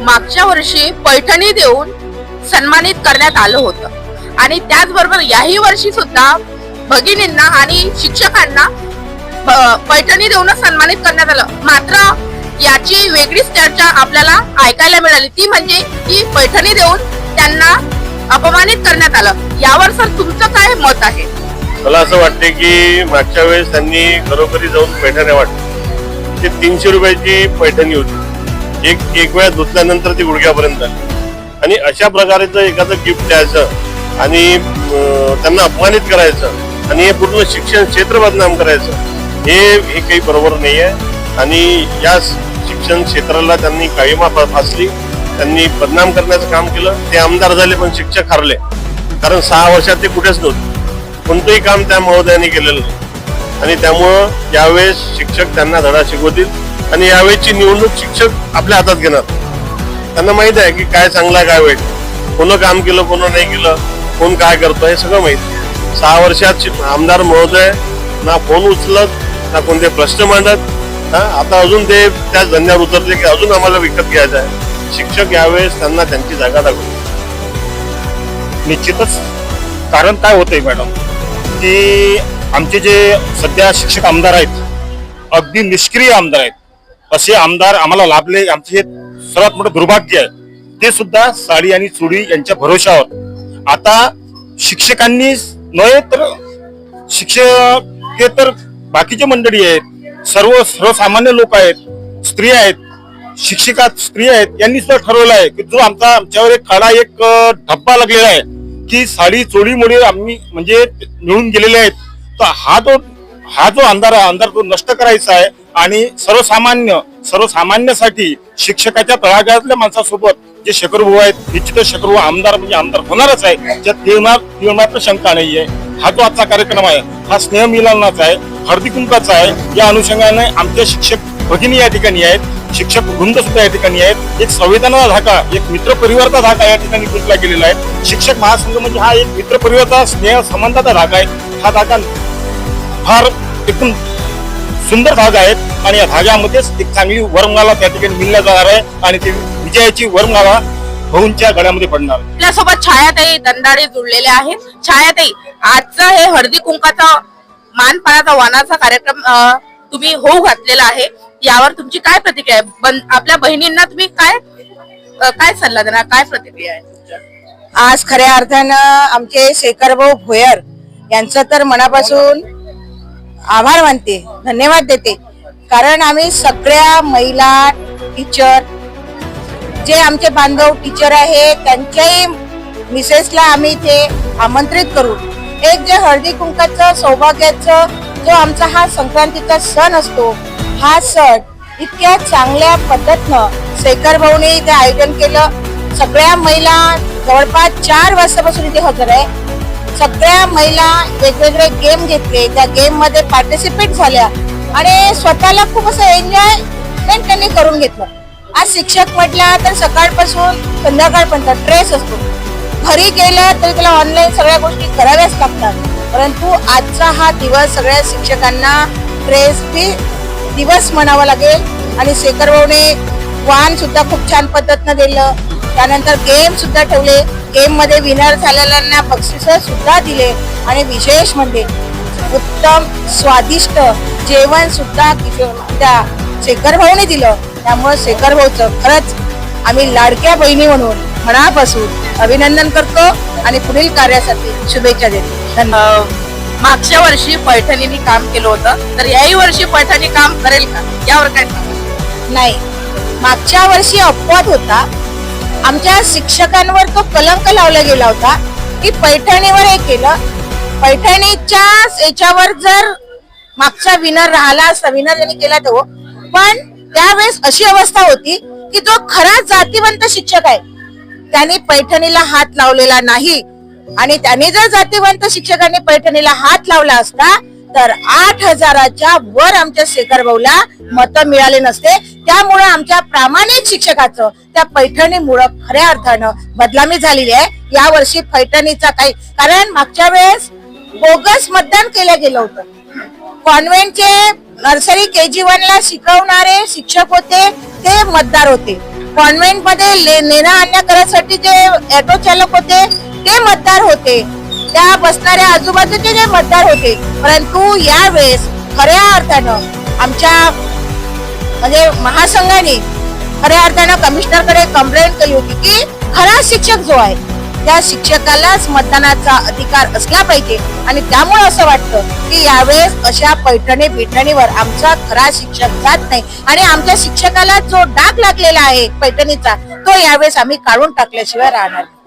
मागच्या वर्षी पैठणी देऊन सन्मानित करण्यात आलं होतं आणि त्याचबरोबर याही वर्षी सुद्धा भगिनींना आणि शिक्षकांना पैठणी देऊन सन्मानित करण्यात आलं. मात्र याची वेगळीच चर्चा आपल्याला ऐकायला मिळाली, ती म्हणजे की पैठणी देऊन त्यांना अपमानित करण्यात आलं. यावर सर तुमचं काय मत आहे? मला असं वाटते की मागच्या वेळेस त्यांनी घरोघरी जाऊन पैठण्या वाटल्या. ते 300 रुपयाची पैठणी होती. एक वेळा धुतल्यानंतर ती गुडघ्यापर्यंत आली आणि अशा प्रकारचं एखादं गिफ्ट द्यायचं आणि त्यांना अपमानित करायचं आणि हे पूर्ण शिक्षण क्षेत्र बदनाम करायचं हे काही बरोबर नाही आहे. आणि या शिक्षण क्षेत्राला त्यांनी काळीमा फासली, त्यांनी बदनाम करण्याचं काम केलं. ते आमदार झाले पण शिक्षक हरले, कारण 6 वर्षात ते कुठेच नव्हते. कोणतंही काम त्या महोदयांनी केलेलं नाही आणि त्यामुळं यावेळेस शिक्षक त्यांना धडा शिकवतील आणि यावेळेची निवडणूक शिक्षक आपल्या हातात घेणार. त्यांना माहित आहे की काय चांगलं काय वाईट, कोण काम केलं कोण नाही केलं, कोण काय करतो हे सगळं माहित. 6 वर्षात आमदार महोदय ना फोन उचलत ना कोणते प्रश्न मांडत. आता अजून ते त्याच धंद्यावर उतरले की अजून आम्हाला विकत घ्यायचं आहे. शिक्षक यावेळेस त्यांना त्यांची जागा दाखवली. निश्चितच कारण काय होतंय मॅडम की आमचे जे सध्या शिक्षक आमदार आहेत, अगदी निष्क्रिय आमदार आहेत. असे आमदार आम्हाला लाभले, आमचे हे सर्वात मोठं दुर्भाग्य आहे. ते सुद्धा साडी आणि चुडी यांच्या भरोशावर. आता शिक्षकांनी नव्हे तर शिक्षक हे तर बाकीचे मंडळी आहेत, सर्वसामान्य लोक आहेत, स्त्रिया आहेत, शिक्षिका स्त्रिया आहेत, यांनी सुद्धा ठरवलं आहे की जो आमच्यावर एक धब्बा लागलेला आहे की साडी चोळीमुळे आम्ही म्हणजे मिळून गेलेले आहेत. तर हा जो अंधार तो नष्ट करायचा आहे आणि सर्वसामान्यासाठी शिक्षकाच्या तळागाळातल्या माणसासोबत जे शेखरभाऊ आहेत, निश्चितच शेखरभाऊ आमदार म्हणजे आमदार होणारच आहे, त्यात मात्र शंका नाहीये. हा जो आजचा कार्यक्रम आहे हा स्नेह मिलनाचा आहे, हळदी कुंकाचा आहे. या अनुषंगाने आमचे शिक्षक भगिनी या ठिकाणी आहेत, शिक्षक वृंद सुद्धा या ठिकाणी आहेत. एक संवेदनाचा धागा, एक मित्र परिवाराचा धागा या ठिकाणी गुंतला गेलेला आहे. शिक्षक महासंघ म्हणजे हा एक मित्र परिवाराचा स्नेह संबंधाचा धागा आहे. हा धागा फार एकदम सुंदर धागा आहे आणि या धाग्यामध्येच एक चांगली वरमाला त्या ठिकाणी मिळल्या जाणार आहे आणि ती विजयाची वरमाला भाऊंच्या गळ्यामध्ये पडणार. आपल्यासोबत छायाताई दंडाळे जुळलेले आहेत. छायाताई, आजचा हे हळदी कुंकाचा मानपानाचा वाणाचा कार्यक्रम तुम्ही होऊ घातलेला आहे, यावर तुमची काय प्रतिक्रिया आहे? आपल्या बहिणींना तुम्ही काय सल्ला देणार, काय प्रतिक्रिया आहे? आज खऱ्या अर्थानं आमचे शेखरभाऊ भोयर यांचं तर मनापासून आभार मानते, धन्यवाद देते. कारण आम्ही सगळ्या महिला टीचर, जे आमचे बांधव टीचर आहे त्यांच्याही मिसेसला आम्ही इथे आमंत्रित करून एक जे हळदी कुंकाचं सौभाग्याचं जो आमचा हा संक्रांतीचा सण असतो, हा सण इतक्या चांगल्या पद्धतीनं शेखर भाऊने इथे आयोजन केलं. सगळ्या महिला जवळपास 4 वाजतापासून इथे हजर आहे. सगळ्या महिला वेगवेगळे गेम घेतले, त्या गेम मध्ये पार्टिसिपेट झाल्या आणि स्वतःला खूप असं एन्जॉयमेंट त्यांनी करून घेतलं. आज शिक्षक म्हटला तर सकाळपासून संध्याकाळपर्यंत ट्रेस असतो. घरी गेलं तरी त्याला ऑनलाईन सगळ्या गोष्टी कराव्याच लागतात. परंतु आजचा हा दिवस सगळ्या शिक्षकांना ट्रेस फ्री दिवस म्हणावा लागेल. आणि शेखर भाऊने वाण सुद्धा खूप छान पद्धतीनं दिलं. त्यानंतर गेम सुद्धा ठेवले, गेम मध्ये विनर झालेल्यांना बक्षीस सुद्धा दिले आणि विशेष म्हणजे उत्तम स्वादिष्ट जेवण सुद्धा त्या शेखर भाऊने दिलं. त्यामुळे शेखर भाऊचं खरंच आम्ही लाडक्या बहिणी म्हणून मनापासून अभिनंदन करतो आणि पुढील कार्यासाठी शुभेच्छा देतो. धन्यवाद. मागच्या वर्षी पैठणीने काम केलं होतं, तर याही वर्षी पैठणी काम करेल का, यावर काय सांगा? नाही, मागच्या वर्षी अपवाद होता. आमच्या शिक्षकांवर तो कलंक लावला गेला होता की पैठणीवर हे केलं. पैठणीच्या याच्यावर जर मागचा विनर राहिला असता, विनर ज्यांनी केला तो, पण त्यावेळेस अशी अवस्था होती की जो खरा जातीवंत शिक्षक आहे त्यांनी पैठणीला हात लावलेला नाही. आणि त्यांनी जर जातीवंत शिक्षकांनी पैठणीला हात लावला असता तर 8,000च्या वर आमच्या शेखर भाऊला मतं मिळाले नसते. त्यामुळे आमच्या प्रामाणिक शिक्षकाचं त्या पैठणीमुळे खऱ्या अर्थानं बदनामी झालेली आहे. या वर्षी पैठणीचा काही, कारण मागच्या वेळेस बोगस मतदान केलं गेलं होतं. कॉन्व्हेंटचे नर्सरी KG1 ला शिकवणारे शिक्षक होते ते मतदार होते कॉन्व्हेंट मध्ये नेणं आणण्या करण्यासाठी जे ऑटो चालक होते ते मतदार होते, त्या बसणाऱ्या आजूबाजूचे जे मतदार होते. परंतु यावेळेस खऱ्या अर्थानं आमच्या म्हणजे महासंघाने खऱ्या अर्थानं कमिशनरकडे कंप्लेंट केली होती की खरा शिक्षक जो आहे त्या शिक्षकालाच मतदानाचा अधिकार असला पाहिजे. आणि त्यामुळे असं वाटतं की यावेळेस अशा पैठणीवर आमचा खरा शिक्षक जात नाही आणि आमच्या शिक्षकाला जो डाग लागलेला आहे पैठणीचा तो यावेळेस आम्ही काढून टाकल्याशिवाय राहणार नाही.